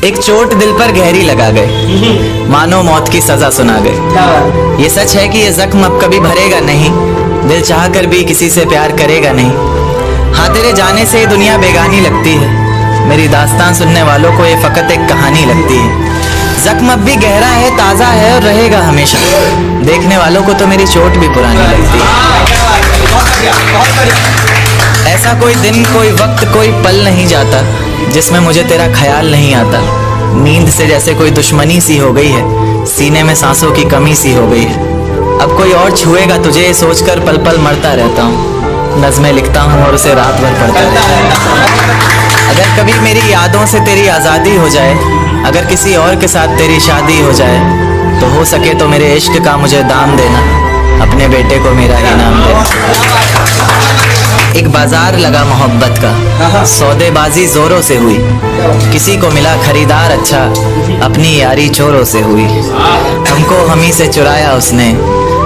एक चोट दिल पर गहरी लगा गए, मानो मौत की सजा सुना गए। ये सच है कि ये जख्म अब कभी भरेगा नहीं, दिल चाह कर भी किसी से प्यार करेगा नहीं। हाँ, तेरे जाने से ये दुनिया बेगानी लगती है, मेरी दास्तान सुनने वालों को ये फकत एक कहानी लगती है। जख्म अब भी गहरा है, ताज़ा है और रहेगा हमेशा, देखने वालों को तो मेरी चोट भी पुरानी लगती है। ऐसा कोई दिन, कोई वक्त, कोई पल नहीं जाता जिसमें मुझे तेरा ख्याल नहीं आता। नींद से जैसे कोई दुश्मनी सी हो गई है, सीने में सांसों की कमी सी हो गई है। अब कोई और छुएगा तुझे सोचकर पल पल मरता रहता हूँ, नज़्में लिखता हूँ और उसे रात भर पढ़ता रहता हूँ। अगर कभी मेरी यादों से तेरी आज़ादी हो जाए, अगर किसी और के साथ तेरी शादी हो जाए, तो हो सके तो मेरे इश्क का मुझे दाम देना, अपने बेटे को मेरा इनाम देना। एक बाजार लगा मोहब्बत का, सौदेबाजी जोरों से हुई, किसी को मिला खरीदार अच्छा, अपनी यारी चोरों से हुई। हमको हमी से चुराया उसने,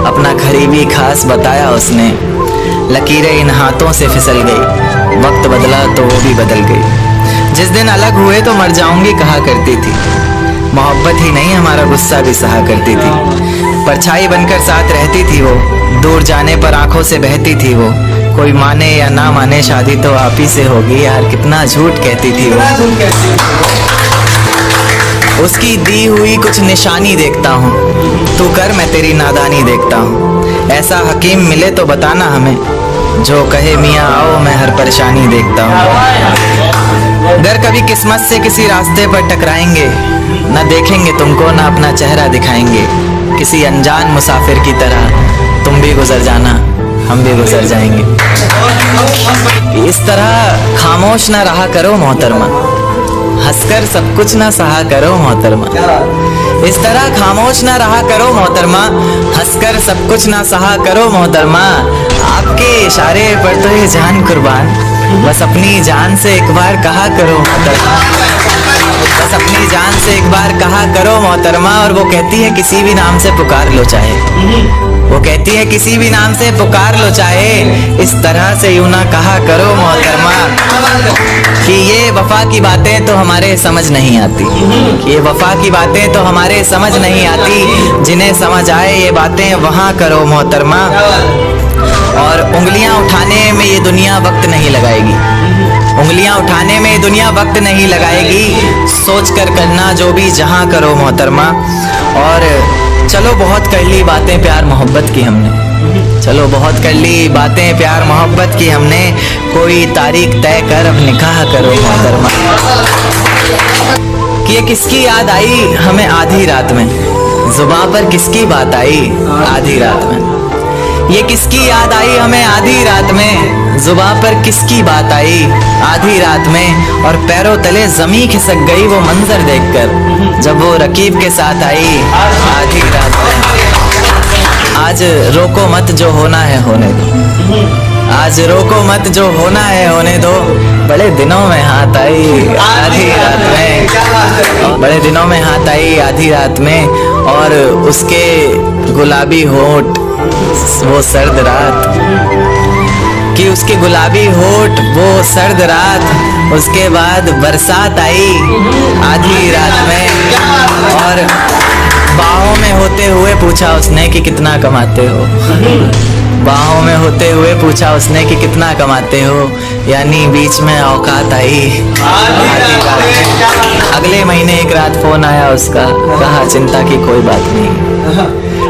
अपना करीबी खास बताया उसने। लकीरें इन हाथों से फिसल गई, वक्त बदला तो वो भी बदल गई। जिस दिन अलग हुए तो मर जाऊंगी कहा करती थी, मोहब्बत ही नहीं हमारा गुस्सा भी सहा करती थी। परछाई बनकर साथ रहती थी वो, दूर जाने पर आंखों से बहती थी वो। कोई माने या ना माने शादी तो आप ही से होगी, यार कितना झूठ कहती थी वो। उसकी दी हुई कुछ निशानी देखता हूँ, तू कर मैं तेरी नादानी देखता हूँ। ऐसा हकीम मिले तो बताना हमें, जो कहे मियाँ आओ मैं हर परेशानी देखता हूँ। अगर कभी किस्मत से किसी रास्ते पर टकराएंगे, न देखेंगे तुमको ना अपना चेहरा दिखाएंगे। किसी अनजान मुसाफिर की तरह तुम भी गुजर जाना, हम भी गुजर जाएंगे। इस तरह खामोश ना रहा करो मोहतरमा, हंसकर सब कुछ ना सहा करो मोहतरमा। इस तरह खामोश ना रहा करो मोहतरमा, हंसकर सब कुछ ना सहा करो मोहतरमा। आपके इशारे पर तो ये जान कुर्बान, बस अपनी जान से एक बार कहा करो मोहतरमा, बस अपनी जान से एक बार कहा करो मोहतरमा। और वो कहती है किसी भी नाम से पुकार लो चाहे, वो कहती है किसी भी नाम से पुकार लो चाहे, इस तरह से यूं ना कहा करो मोहतरमा। कि ये वफा की बातें तो हमारे समझ नहीं आती, ये वफा की बातें तो हमारे समझ नहीं आती। जिन्हें समझ आए ये बातें वहाँ करो मोहतरमा। और उंगलियां उठाने में ये दुनिया वक्त नहीं लगाएगी, उंगलियां उठाने में ये दुनिया वक्त नहीं लगाएगी। सोच कर करना जो भी जहां करो मोहतरमा। और चलो बहुत कर ली बातें प्यार मोहब्बत की हमने, चलो बहुत कर ली बातें प्यार मोहब्बत की हमने। कोई तारीख तय कर अब निकाह करो मोहतरमा। कि ये किसकी याद आई हमें आधी रात में, जुबां पर किसकी बात आई आधी रात में। ये किसकी याद आई हमें आधी रात में, जुबां पर किसकी बात आई आधी रात में। और पैरों तले जमी खिसक गई वो मंजर देखकर, जब वो रकीब के साथ आई आधी रात में। आज रोको मत जो होना है होने दो, आज रोको मत जो होना है होने दो। बड़े दिनों में हाथ आई आधी रात में, बड़े दिनों में हाथ आई आधी रात में। और उसके गुलाबी होठ वो सर्द रात, कि उसके गुलाबी होठ वो सर्द रात। उसके बाद बरसात आई आधी रात में, और बाहों में होते हुए पूछा उसने कि कितना कमाते हो, बाहों में होते हुए पूछा उसने कि कितना कमाते हो। यानी बीच में औकात आई आधी रात में। अगले महीने एक रात फोन आया उसका, कहा चिंता की कोई बात नहीं।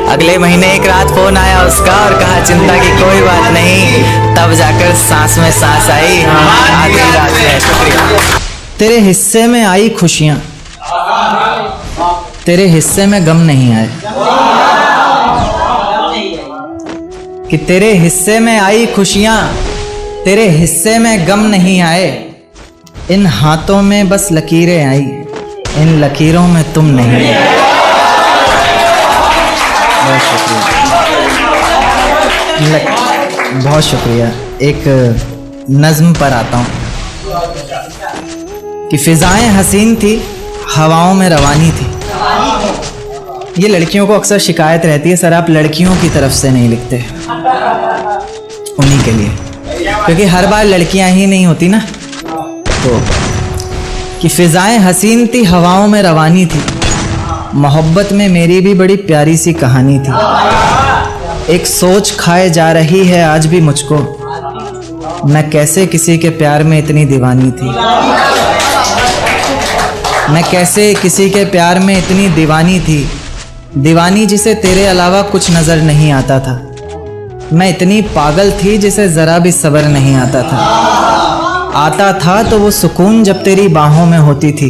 अगले महीने एक रात फोन आया उसका और कहा चिंता की कोई बात नहीं। तब जाकर सांस में सांस आई आधी रात में। शुक्रिया। तेरे हिस्से में आई खुशियां, तेरे हिस्से में गम नहीं आए। कि तेरे हिस्से में आई खुशियां, तेरे हिस्से में गम नहीं आए। इन हाथों में बस लकीरें आई, इन लकीरों में तुम नहीं आए। बहुत शुक्रिया, बहुत शुक्रिया। एक नज्म पर आता हूँ कि फिजाएं हसीन थी, हवाओं में रवानी थी। ये लड़कियों को अक्सर शिकायत रहती है, सर आप लड़कियों की तरफ से नहीं लिखते, उन्हीं के लिए, क्योंकि हर बार लड़कियां ही नहीं होती ना। तो कि फिजाएं हसीन थी, हवाओं में रवानी थी। मोहब्बत में मेरी भी बड़ी प्यारी सी कहानी थी। एक सोच खाए जा रही है आज भी मुझको, मैं कैसे किसी के प्यार में इतनी दीवानी थी। मैं कैसे किसी के प्यार में इतनी दीवानी थी, दीवानी जिसे तेरे अलावा कुछ नज़र नहीं आता था। मैं इतनी पागल थी जिसे ज़रा भी सब्र नहीं आता था तो वो सुकून जब तेरी बाहों में होती थी,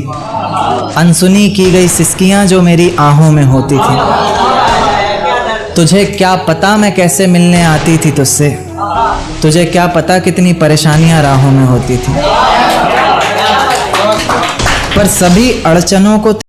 अनसुनी की गई सिसकियां जो मेरी आहों में होती थी। तुझे क्या पता मैं कैसे मिलने आती थी तुझसे, तुझे क्या पता कितनी परेशानियां राहों में होती थी। पर सभी अड़चनों को